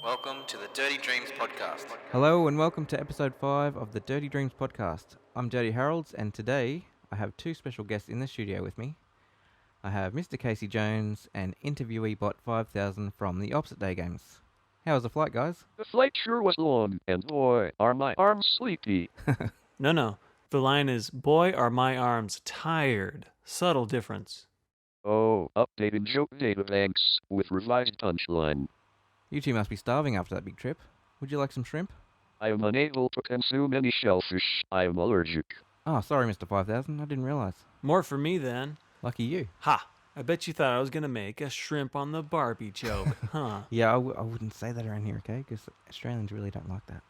Welcome to the Dirty Dreams podcast. Hello and welcome to episode 5 of the Dirty Dreams podcast. I'm DirtyHarolds and today I have two special guests in the studio with me. I have Mr. KeldBjones and IntervieweeBot 5000 from the Opposite Day games. How was the flight, guys? The flight sure was long, and boy, are my arms sleepy. No. The line is, boy, are my arms tired. Subtle difference. Oh, updated joke data banks with revised punchline. You two must be starving after that big trip. Would you like some shrimp? I am unable to consume any shellfish. I am allergic. Oh, sorry, Mr. 5000. I didn't realize. More for me, then. Lucky you. Ha! I bet you thought I was going to make a shrimp on the Barbie joke, huh? Yeah, I wouldn't say that around here, okay? Because Australians really don't like that.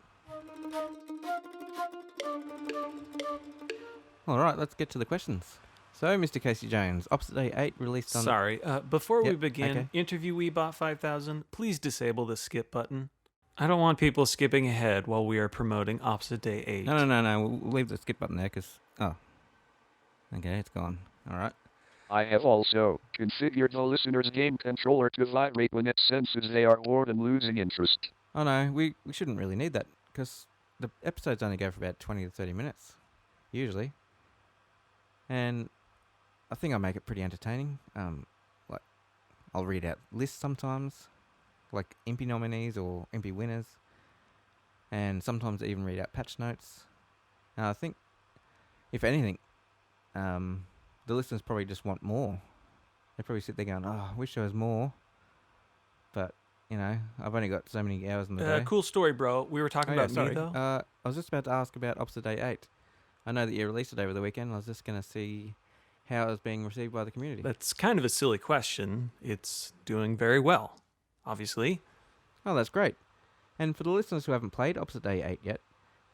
Alright, let's get to the questions. So, Mr. KeldBjones, Opposite Day 8 released on... Sorry, before we Yep, begin, okay. IntervieweeBot 5000, please disable the skip button. I don't want people skipping ahead while we are promoting Opposite Day 8. No. We'll leave the skip button there because... Oh. Okay, it's gone. Alright. I have also configured the listener's game controller to vibrate when it senses they are bored and losing interest. Oh no, we shouldn't really need that because the episodes only go for about 20 to 30 minutes. Usually. And I think I make it pretty entertaining. Like, I'll read out lists sometimes, like Impy nominees or Impy winners, and sometimes I even read out patch notes. And I think, if anything, the listeners probably just want more. They probably sit there going, "Oh, I wish there was more," but you know, I've only got so many hours in the day. Cool story, bro. We were talking about sorry. me, though. I was just about to ask about Opposite Day 8. I know that you released it over the weekend. I was just going to see how it was being received by the community. That's kind of a silly question. It's doing very well, obviously. Oh, that's great. And for the listeners who haven't played Opposite Day 8 yet,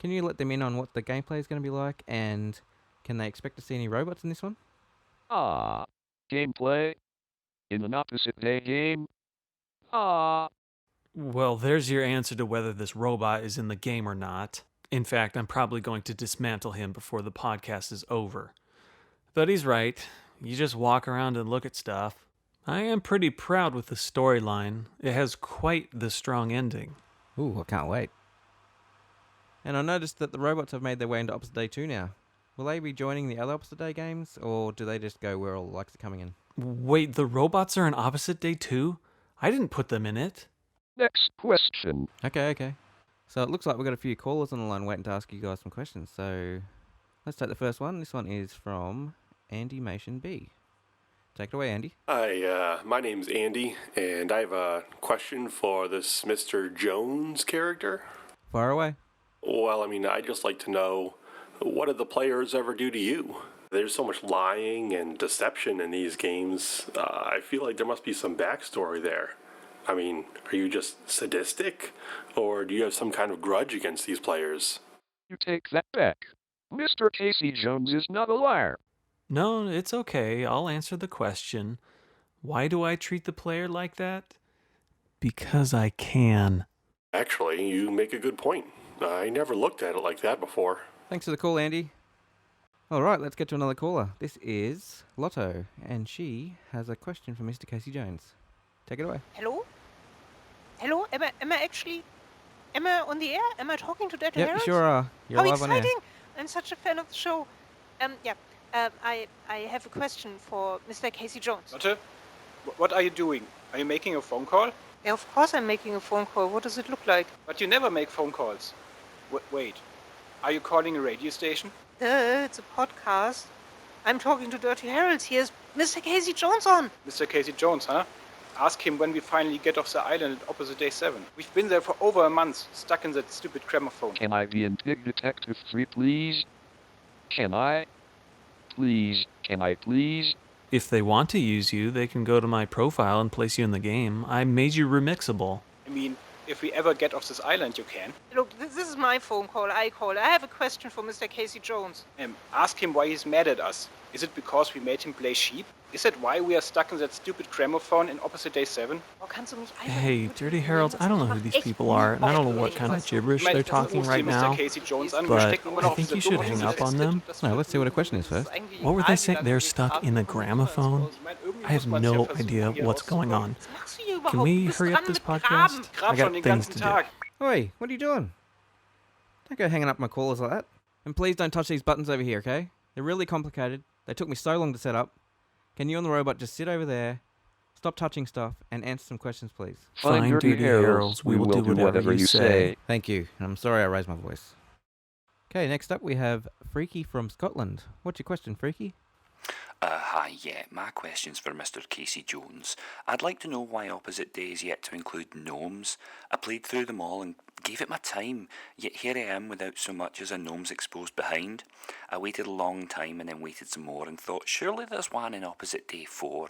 can you let them in on what the gameplay is going to be like, and can they expect to see any robots in this one? Gameplay? In an Opposite Day game? Well, there's your answer to whether this robot is in the game or not. In fact, I'm probably going to dismantle him before the podcast is over. But he's right. You just walk around and look at stuff. I am pretty proud with the storyline. It has quite the strong ending. Ooh, I can't wait. And I noticed that the robots have made their way into Opposite Day 2 now. Will they be joining the other Opposite Day games, or do they just go where all the likes are coming in? Wait, the robots are in Opposite Day 2? I didn't put them in it. Next question. Okay. So it looks like we've got a few callers on the line waiting to ask you guys some questions. So let's take the first one. This one is from AndymationB. Take it away, Andy. Hi, my name's Andy, and I have a question for this Mr. Jones character. Fire away. Well, I'd just like to know, what did the players ever do to you? There's so much lying and deception in these games. I feel like there must be some backstory there. Are you just sadistic, or do you have some kind of grudge against these players? You take that back. Mr. KeldBjones is not a liar. No, it's okay. I'll answer the question. Why do I treat the player like that? Because I can. Actually, you make a good point. I never looked at it like that before. Thanks for the call, Andy. All right, let's get to another caller. This is Lotto, and she has a question for Mr. KeldBjones. Take it away. Hello? Am I on the air? Am I talking to DirtyHarolds? Yep, you sure are. You're How live on air. exciting! I'm such a fan of the show. I have a question for Mr. KeldBjones. Lotte, what are you doing? Are you making a phone call? Yeah, of course I'm making a phone call. What does it look like? But you never make phone calls. Wait, are you calling a radio station? It's a podcast. I'm talking to DirtyHarolds. Here's Mr. KeldBjones on. Mr. KeldBjones, huh? Ask him when we finally get off the island at Opposite Day 7. We've been there for over a month, stuck in that stupid gramophone. Can I be in Pig Detective 3, please? Can I? Please, can I please? If they want to use you, they can go to my profile and place you in the game. I made you remixable. If we ever get off this island, you can. Look, this is my phone call. I have a question for Mr. KeldBjones. Ask him why he's mad at us. Is it because we made him play sheep? Is that why we are stuck in that stupid gramophone in Opposite Day 7? Hey, DirtyHarolds, I don't know who these people are, and I don't know what kind of gibberish they're talking right now, but I think you should hang up on them. No, let's see what a question is first. What were they saying? They're stuck in a gramophone? I have no idea what's going on. Can we bist hurry up dran this mit podcast? Grab I schon got den things ganzen to do. Tag. Oi, what are you doing? Don't go hanging up my callers like that. And please don't touch these buttons over here, okay? They're really complicated. They took me so long to set up. Can you and the robot just sit over there, stop touching stuff, and answer some questions, please? Fine, Dirty Heralds, we will do whatever you say. Thank you. And I'm sorry I raised my voice. Okay, next up we have Phreaky from Scotland. What's your question, Phreaky? Hi, my question's for Mr. KeldBjones. I'd like to know why Opposite Day is yet to include gnomes. I played through them all and gave it my time, yet here I am without so much as a gnome's exposed behind. I waited a long time and then waited some more and thought, surely there's one in Opposite Day 4.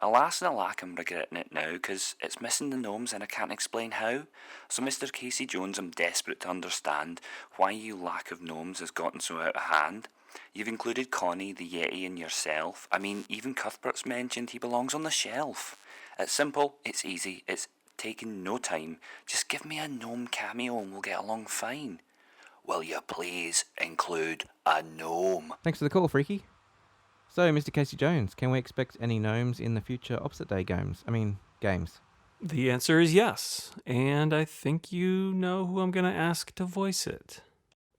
Alas and alack, I'm regretting it now, because it's missing the gnomes and I can't explain how. So Mr. KeldBjones, I'm desperate to understand why your lack of gnomes has gotten so out of hand. You've included Connie, the Yeti, and yourself. I mean, even Cuthbert's mentioned he belongs on the shelf. It's simple, it's easy, it's taken no time. Just give me a gnome cameo and we'll get along fine. Will you please include a gnome? Thanks for the call, Phreaky. So, Mr. KeldBjones, can we expect any gnomes in the future Opposite Day games? The answer is yes, and I think you know who I'm going to ask to voice it.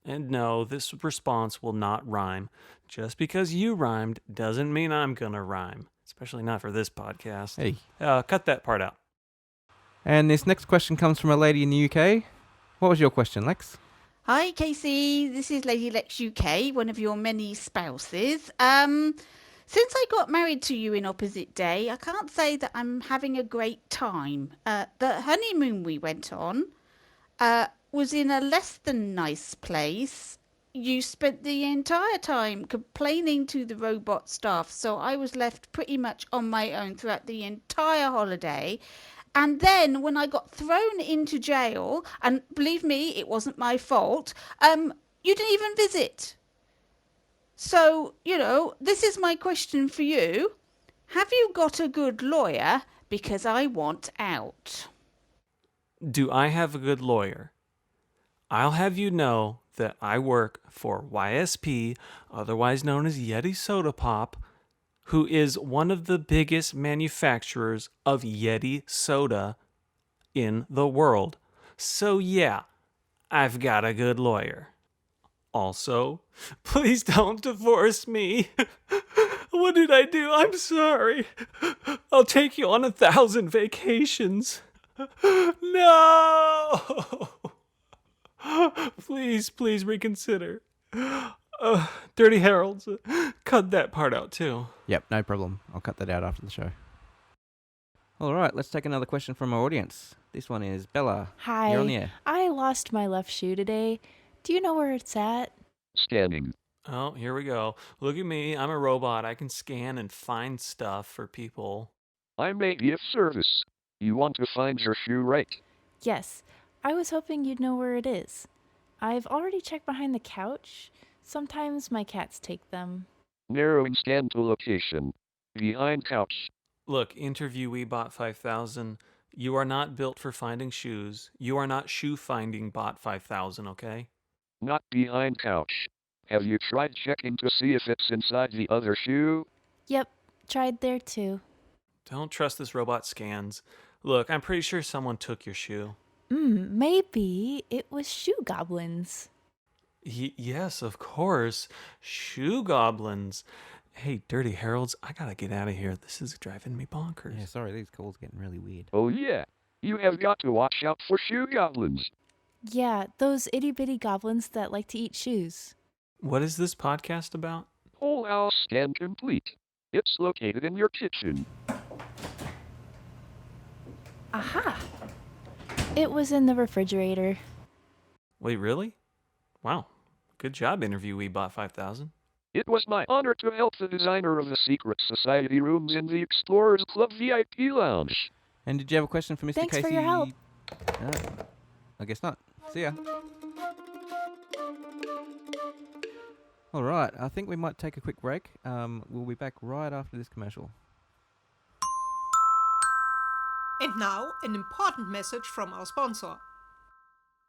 And no, this response will not rhyme. Just because you rhymed doesn't mean I'm going to rhyme, especially not for this podcast. Hey. Cut that part out. And this next question comes from a lady in the UK. What was your question, Lex? Hi, Casey. This is LadyLexUK, one of your many spouses. Since I got married to you in Opposite Day, I can't say that I'm having a great time. The honeymoon we went on was in a less than nice place. You spent the entire time complaining to the robot staff, so I was left pretty much on my own throughout the entire holiday. And then when I got thrown into jail, and believe me, it wasn't my fault, you didn't even visit. So, this is my question for you. Have you got a good lawyer? Because I want out. Do I have a good lawyer? I'll have you know that I work for YSP, otherwise known as Yeti Soda Pop, who is one of the biggest manufacturers of Yeti soda in the world. So yeah, I've got a good lawyer. Also, please don't divorce me. What did I do? I'm sorry. I'll take you on 1,000 vacations. No! Please reconsider. Dirty Heralds, cut that part out too. Yep, no problem. I'll cut that out after the show. All right, let's take another question from our audience. This one is Bella. Hi. You're on the air. I lost my left shoe today. Do you know where it's at? Scanning. Oh, here we go. Look at me. I'm a robot. I can scan and find stuff for people. I may be of service. You want to find your shoe, right? Yes. I was hoping you'd know where it is. I've already checked behind the couch. Sometimes my cats take them. Narrowing scan to location. Behind couch. Look, IntervieweeBot 5000, you are not built for finding shoes. You are not shoe-finding bot 5000, okay? Not behind couch. Have you tried checking to see if it's inside the other shoe? Yep, tried there too. Don't trust this robot scans. Look, I'm pretty sure someone took your shoe. Maybe it was shoe goblins. Yes, of course. Shoe goblins. Hey, Dirty Heralds, I gotta get out of here. This is driving me bonkers. Yeah, sorry, these calls are getting really weird. Oh yeah. You have got to watch out for shoe goblins. Yeah, those itty-bitty goblins that like to eat shoes. What is this podcast about? Whole house scan complete. It's located in your kitchen. Aha! It was in the refrigerator. Wait, really? Wow. Good job, IntervieweeBot 5000. It was my honor to help the designer of the secret society rooms in the Explorers Club VIP lounge. And did you have a question for Mr. Thanks Casey? for your help. I guess not. See ya. All right, I think we might take a quick break. We'll be back right after this commercial. And now, an important message from our sponsor.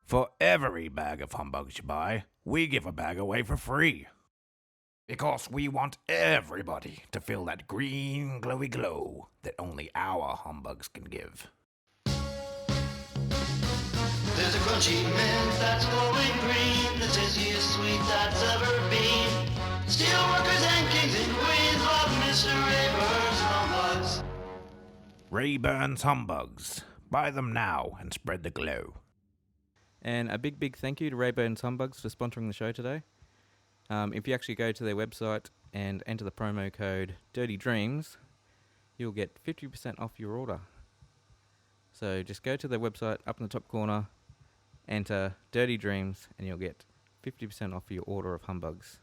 For every bag of humbugs you buy, we give a bag away for free. Because we want everybody to feel that green glowy glow that only our humbugs can give. There's a crunchy mint that's glowing green, the tastiest sweet that's ever been. Steelworkers and kings and queens love Mr. Rayburn's humbugs. Rayburn's humbugs. Buy them now and spread the glow. And a big thank you to Rayburn's Humbugs for sponsoring the show today. If you actually go to their website and enter the promo code Dirty Dreams, you'll get 50% off your order. So just go to their website, up in the top corner, enter Dirty Dreams, and you'll get 50% off your order of humbugs.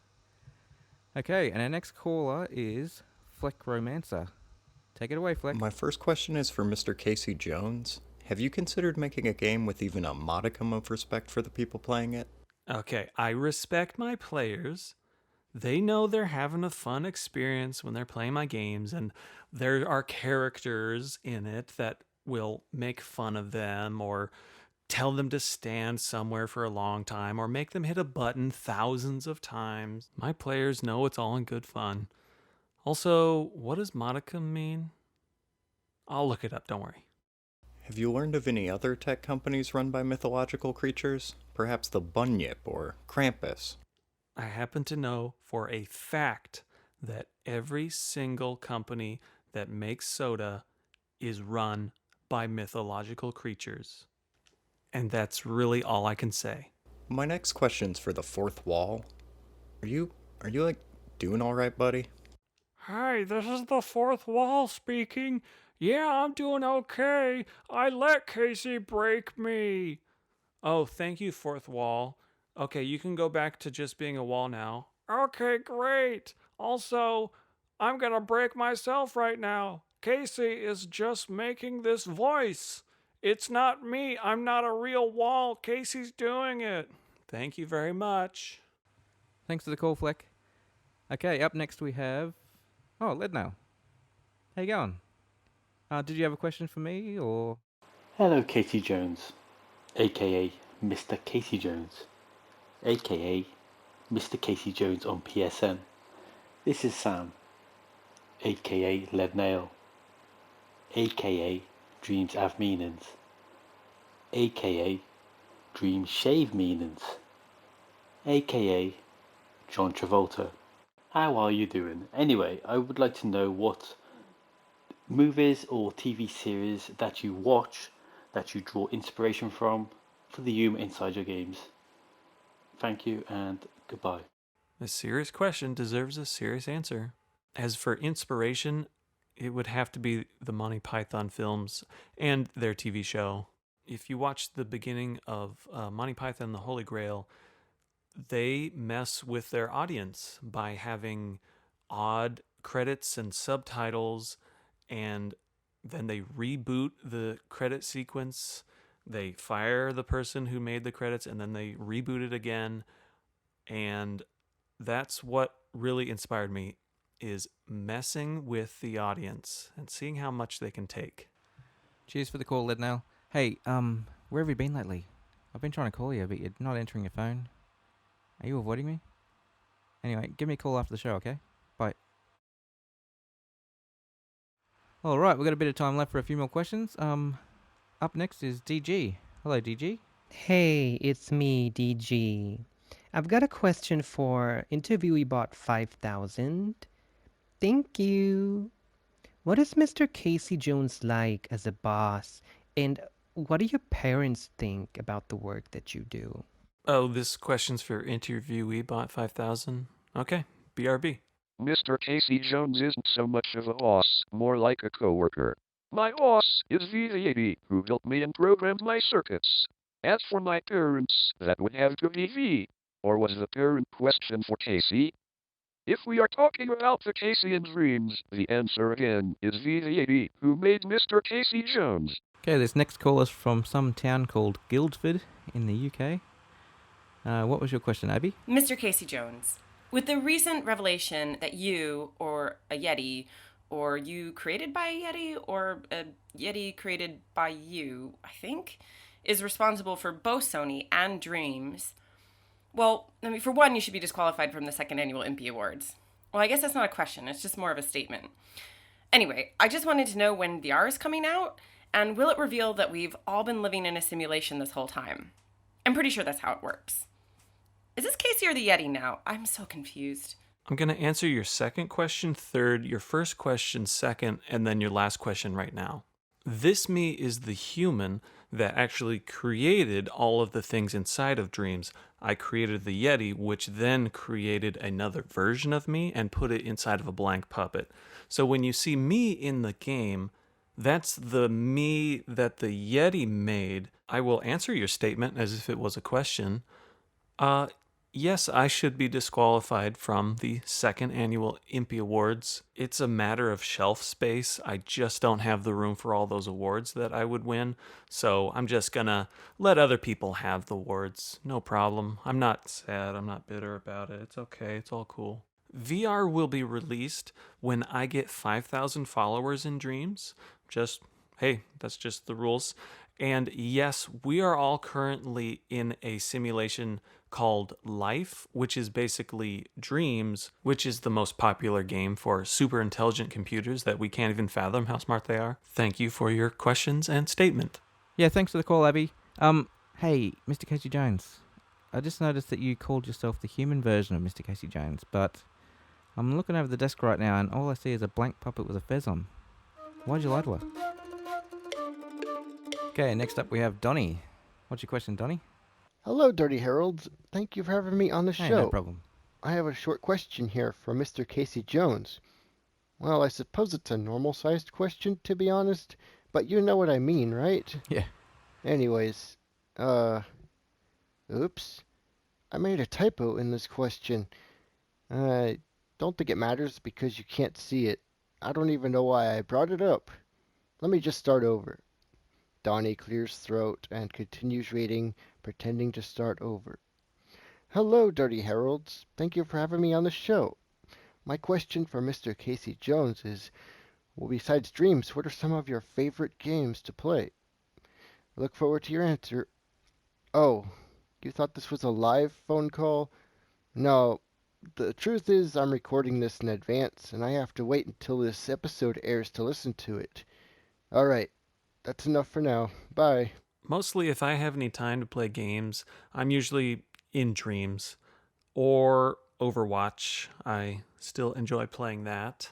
Okay, and our next caller is Fleckromancer. Take it away, Fleck. My first question is for Mr. KeldBjones. Have you considered making a game with even a modicum of respect for the people playing it? Okay, I respect my players. They know they're having a fun experience when they're playing my games, and there are characters in it that will make fun of them or tell them to stand somewhere for a long time or make them hit a button thousands of times. My players know it's all in good fun. Also, what does modicum mean? I'll look it up, don't worry. Have you learned of any other tech companies run by mythological creatures? Perhaps the Bunyip or Krampus? I happen to know for a fact that every single company that makes soda is run by mythological creatures. And that's really all I can say. My next question's for the fourth wall. Are you like doing all right, buddy? Hi, this is the fourth wall speaking. Yeah, I'm doing okay. I let Casey break me. Oh, thank you, fourth wall. Okay, you can go back to just being a wall now. Okay, great. Also, I'm gonna break myself right now. Casey is just making this voice. It's not me. I'm not a real wall. Casey's doing it. Thank you very much. Thanks for the call, Fleck. Okay, up next we have... Oh, Leadnail. How you going? Did you have a question for me, or...? Hello, KeldBjones, a.k.a. Mr. KeldBjones, a.k.a. Mr. KeldBjones on PSN. This is Sam, a.k.a. Leadnail, a.k.a. Dreams Have Meanings, a.k.a. Dreams Shave Meanings, a.k.a. John Travolta. How are you doing? Anyway, I would like to know what movies or TV series that you watch, that you draw inspiration from, for the humor inside your games. Thank you and goodbye. A serious question deserves a serious answer. As for inspiration, it would have to be the Monty Python films and their TV show. If you watch the beginning of Monty Python and the Holy Grail, they mess with their audience by having odd credits and subtitles, and then they reboot the credit sequence. They fire the person who made the credits, and then they reboot it again. And that's what really inspired me, is messing with the audience and seeing how much they can take. Cheers for the call, Leadnail. Hey, where have you been lately? I've been trying to call you, but you're not answering your phone. Are you avoiding me? Anyway, give me a call after the show, okay? Bye. Alright, we've got a bit of time left for a few more questions. Up next is DG. Hello, DG. Hey, it's me, DG. I've got a question for IntervieweeBot 5000. Thank you. What is Mr. KeldBjones like as a boss, and what do your parents think about the work that you do? Oh, this question's for IntervieweeBot 5000. Okay, BRB. Mr. KeldBjones isn't so much of a boss, more like a coworker. My boss is Abbie, who helped me and programmed my circuits. As for my parents, that would have to be V. Or was the parent question for Casey? If we are talking about the Casey in Dreams, the answer again is Abbie, who made Mr. KeldBjones. Okay, this next call is from some town called Guildford in the UK. What was your question, Abbie? Mr. KeldBjones, with the recent revelation that you, or a Yeti, or you created by a Yeti, or a Yeti created by you, I think, is responsible for both Sony and Dreams, Well, I mean, for one, you should be disqualified from the second annual Impy Awards. Well, I guess that's not a question. It's just more of a statement. Anyway, I just wanted to know when VR is coming out, and will it reveal that we've all been living in a simulation this whole time? I'm pretty sure that's how it works. Is this Casey or the Yeti now? I'm so confused. I'm going to answer your second question third, your first question second, and then your last question right now. This me is the human that actually created all of the things inside of Dreams. I created the Yeti, which then created another version of me and put it inside of a blank puppet. So when you see me in the game, that's the me that the Yeti made. I will answer your statement as if it was a question. Yes, I should be disqualified from the second annual Impy Awards. It's a matter of shelf space. I just don't have the room for all those awards that I would win. So I'm just gonna let other people have the awards. No problem. I'm not sad. I'm not bitter about it. It's okay. It's all cool. VR will be released when I get 5,000 followers in Dreams. Hey, that's just the rules. And yes, we are all currently in a simulation called Life, which is basically Dreams, which is the most popular game for super intelligent computers that we can't even fathom how smart they are. Thank you for your questions and statement. Yeah, thanks for the call, Abbie. Hey, Mr. Casey Jones. I just noticed that you called yourself the human version of Mr. Casey Jones, but I'm looking over the desk right now and all I see is a blank puppet with a fez on. Why'd you lie to her? Okay, next up we have Donny. What's your question, Donny? Hello, DirtyHarolds. Thank you for having me on the show. Hey, no problem. I have a short question here from Mr. Casey Jones. Well, I suppose it's a normal-sized question, to be honest, but you know what I mean, right? Yeah. Anyways, oops. I made a typo in this question. I don't think it matters because you can't see it. I don't even know why I brought it up. Let me just start over. Donnie clears throat and continues reading, pretending to start over. Hello, DirtyHarolds. Thank you for having me on the show. My question for Mr. Casey Jones is, well, besides Dreams, what are some of your favorite games to play? I look forward to your answer. Oh, you thought this was a live phone call? No, the truth is I'm recording this in advance, and I have to wait until this episode airs to listen to it. All right. That's enough for now. Bye. Mostly if I have any time to play games, I'm usually in Dreams or Overwatch. I still enjoy playing that.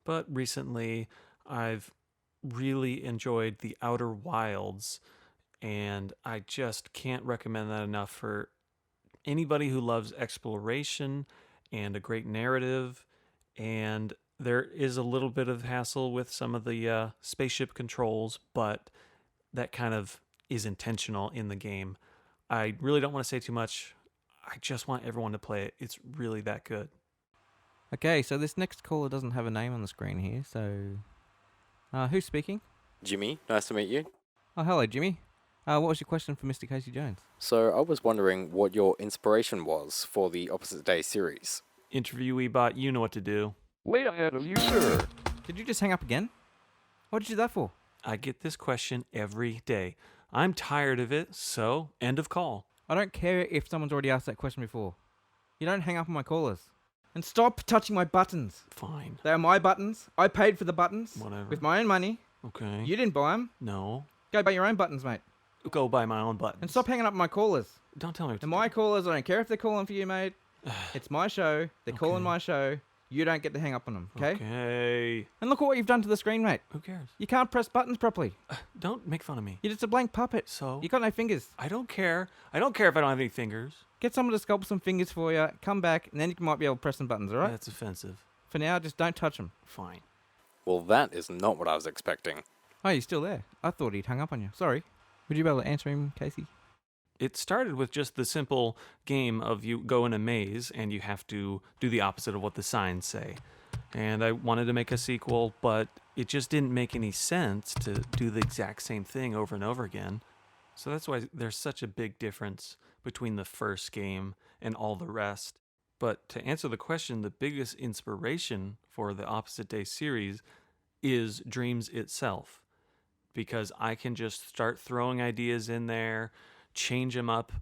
But recently, I've really enjoyed the Outer Wilds, and I just can't recommend that enough for anybody who loves exploration and a great narrative. And there is a little bit of hassle with some of the spaceship controls, but that kind of is intentional in the game. I really don't want to say too much. I just want everyone to play it. It's really that good. Okay, so this next caller doesn't have a name on the screen here, so... who's speaking? Jimmy, nice to meet you. Oh, hello, Jimmy. What was your question for Mr. Casey Jones? So I was wondering what your inspiration was for the Opposite Day series. IntervieweeBot, you know what to do. Way ahead of you, sir. Did you just hang up again? What did you do that for? I get this question every day. I'm tired of it, so end of call. I don't care if someone's already asked that question before. You don't hang up on my callers. And stop touching my buttons. Fine. They are my buttons. I paid for the buttons. Whatever. With my own money. Okay. You didn't buy them. No. Go buy your own buttons, mate. Go buy my own buttons. And stop hanging up on my callers. Don't tell me what to do. My callers, I don't care if they're calling for you, mate. It's my show. They're calling my show. You don't get to hang up on them, okay? Okay. And look at what you've done to the screen, mate. Who cares? You can't press buttons properly. Don't make fun of me. You're just a blank puppet. So? You got no fingers. I don't care. I don't care if I don't have any fingers. Get someone to sculpt some fingers for you, come back, and then you might be able to press some buttons, alright? That's offensive. For now, just don't touch them. Fine. Well, that is not what I was expecting. Oh, you're still there. I thought he'd hung up on you. Sorry. Would you be able to answer him, Casey? It started with just the simple game of you go in a maze and you have to do the opposite of what the signs say. And I wanted to make a sequel, but it just didn't make any sense to do the exact same thing over and over again. So that's why there's such a big difference between the first game and all the rest. But to answer the question, the biggest inspiration for the Opposite Day series is Dreams itself. Because I can just start throwing ideas in there, change them up,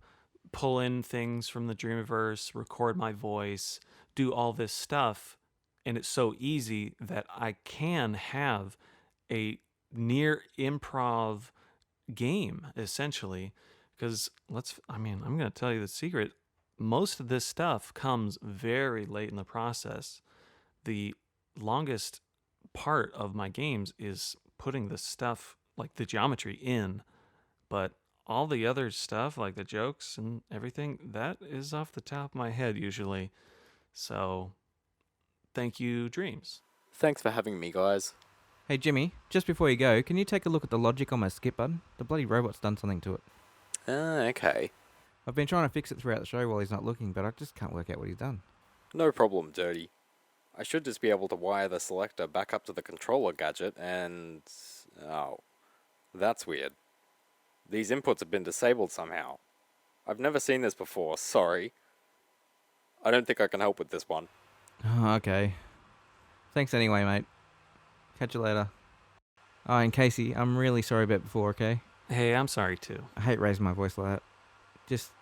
pull in things from the Dreamiverse, record my voice, do all this stuff, and it's so easy that I can have a near improv game, essentially. Because I'm going to tell you the secret. Most of this stuff comes very late in the process. The longest part of my games is putting the stuff, like the geometry, in. But all the other stuff, like the jokes and everything, that is off the top of my head usually. So, thank you, Dreams. Thanks for having me, guys. Hey Jimmy, just before you go, can you take a look at the logic on my skip button? The bloody robot's done something to it. Okay. I've been trying to fix it throughout the show while he's not looking, but I just can't work out what he's done. No problem, Dirty. I should just be able to wire the selector back up to the controller gadget and... Oh. That's weird. These inputs have been disabled somehow. I've never seen this before, sorry. I don't think I can help with this one. Oh, okay. Thanks anyway, mate. Catch you later. Oh, and Casey, I'm really sorry about before, okay? Hey, I'm sorry too. I hate raising my voice like that. Just...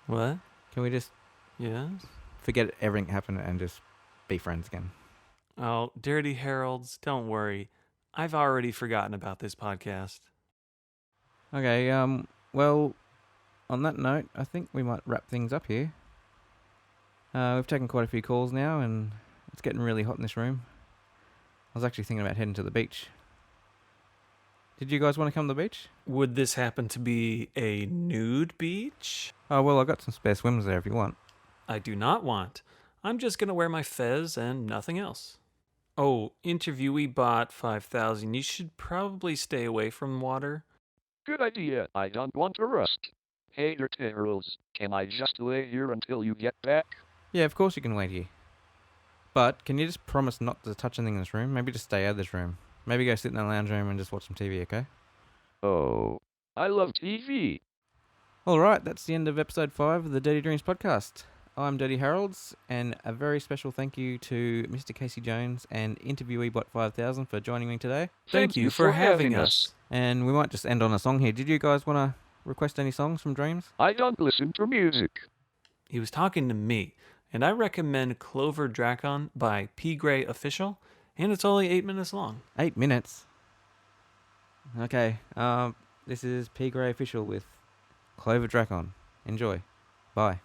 What? Can we just... Yes? Forget everything happened and just be friends again? Oh, DirtyHarolds, don't worry. I've already forgotten about this podcast. Okay, well, on that note, I think we might wrap things up here. We've taken quite a few calls now, and it's getting really hot in this room. I was actually thinking about heading to the beach. Did you guys want to come to the beach? Would this happen to be a nude beach? Oh, well, I've got some spare swims there if you want. I do not want. I'm just going to wear my fez and nothing else. Oh, IntervieweeBot 5000, you should probably stay away from water. Good idea. I don't want to rust. Hey, DirtyHarolds, can I just lay here until you get back? Yeah, of course you can wait here. But can you just promise not to touch anything in this room? Maybe just stay out of this room. Maybe go sit in the lounge room and just watch some TV, okay? Oh, I love TV. Alright, that's the end of episode 5 of the Dirty Dreams podcast. I'm DirtyHarolds, and a very special thank you to Mr. Casey Jones and IntervieweeBot 5000 for joining me today. Thank you for having us. And we might just end on a song here. Did you guys want to request any songs from Dreams? I don't listen to music. He was talking to me, and I recommend Clover Dracon by P. Gray Official, and it's only 8 minutes long. 8 minutes? Okay, this is P. Gray Official with Clover Dracon. Enjoy. Bye.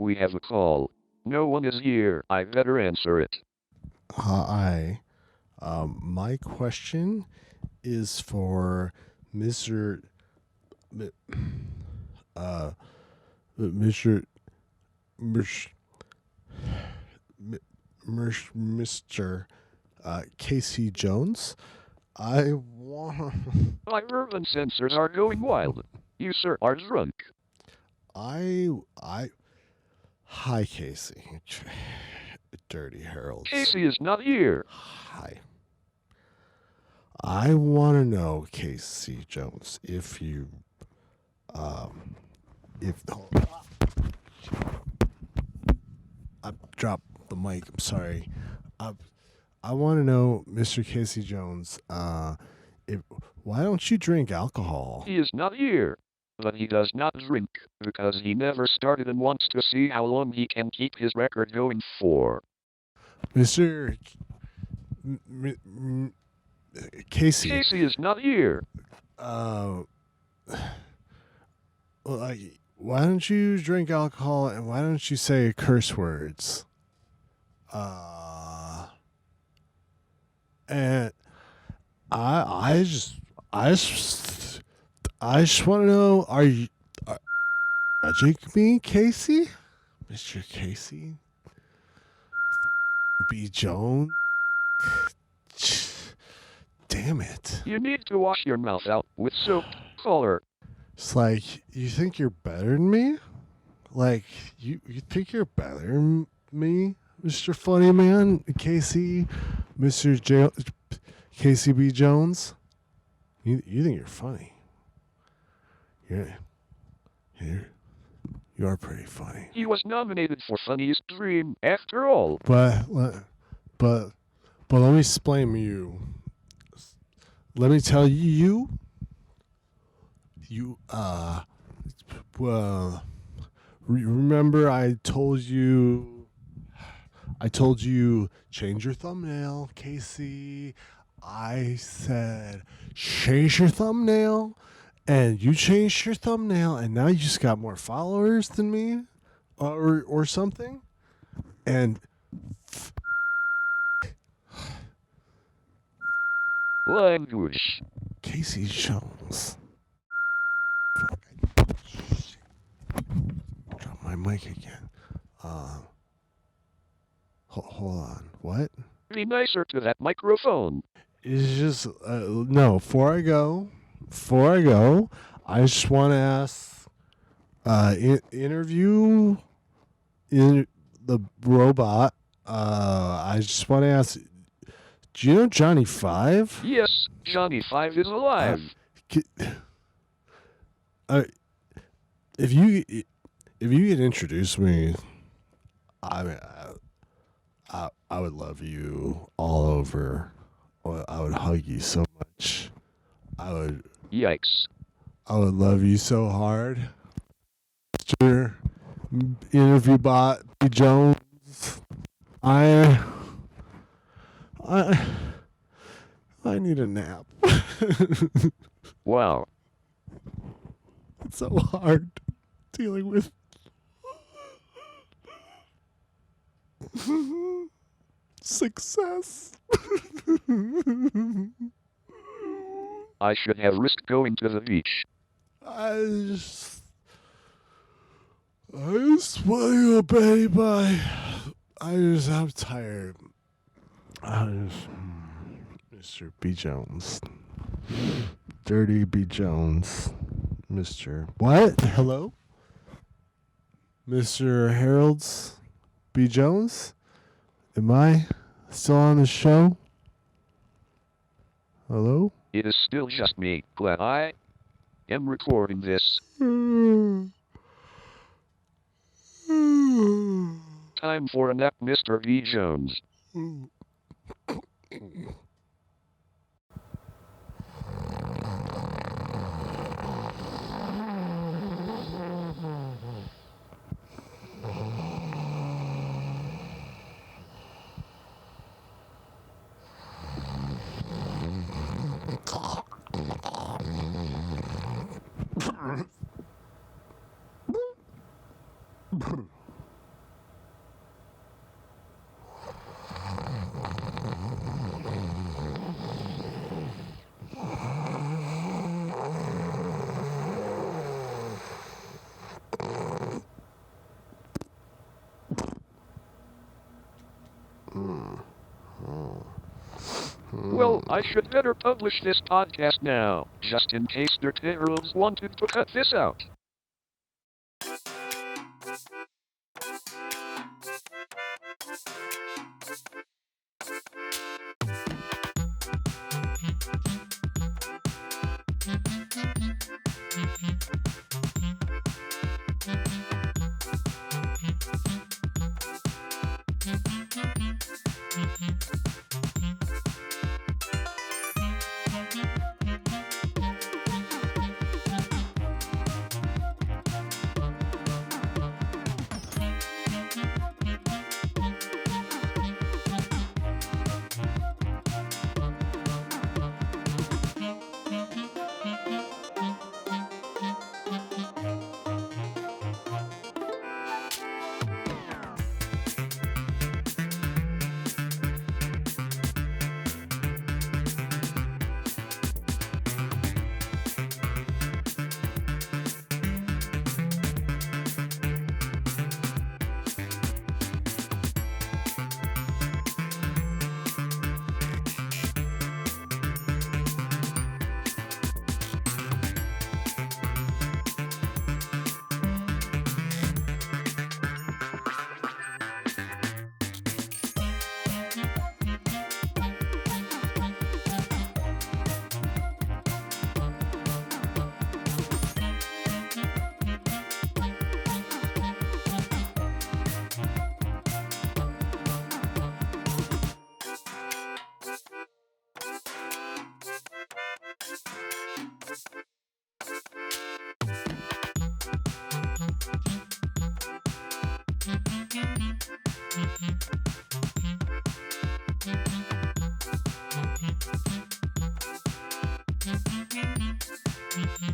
We have a call. No one is here. I better answer it. Hi. My question is for Mr. Mr. Casey Jones. I want. My urban sensors are going wild. You, sir, are drunk. Hi, Casey. DirtyHarolds. Casey is not here. Hi. I want to know, Casey Jones, if you, I dropped the mic. I'm sorry. I want to know, Mr. Casey Jones, why don't you drink alcohol? He is not here. But he does not drink, because he never started and wants to see how long he can keep his record going for. Mr. Casey. Casey is not here. Why don't you drink alcohol and why don't you say curse words? And I just want to know, are you judging me, Casey? Mr. Casey? B. Jones? Damn it. You need to wash your mouth out with soap, color. It's like, you think you're better than me? Like, you think you're better than me, Mr. Funny Man? Casey? Casey B. Jones? You think you're funny. You are pretty funny. He was nominated for Funniest Dream, after all. But let me explain you. Let me tell you. Remember I told you change your thumbnail, Casey. I said change your thumbnail, and you changed your thumbnail, and now you just got more followers than me, or something. And language. Casey Jones. Drop my mic again. Hold on. What? Be nicer to that microphone. It's just no. Before I go, I just want to ask. Interview in the robot. I just want to ask. Do you know Johnny 5? Yes, Johnny 5 is alive. If you could introduce me, I would love you all over. I would hug you so much. Yikes. I would love you so hard. Mr. IntervieweeBot B. Jones. I need a nap. Wow. It's so hard dealing with success. I should have risked going to the beach. I just want to go, babe. I'm tired. Mr. B. Jones. Dirty B. Jones. Mr. What? Hello? Mr. Harolds B. Jones? Am I still on the show? Hello? It is still just me, glad I am recording this. Time for a nap, Mr. B. Jones. Well, I should better publish this podcast now, just in case DirtyHarolds wanted to cut this out. Thank you.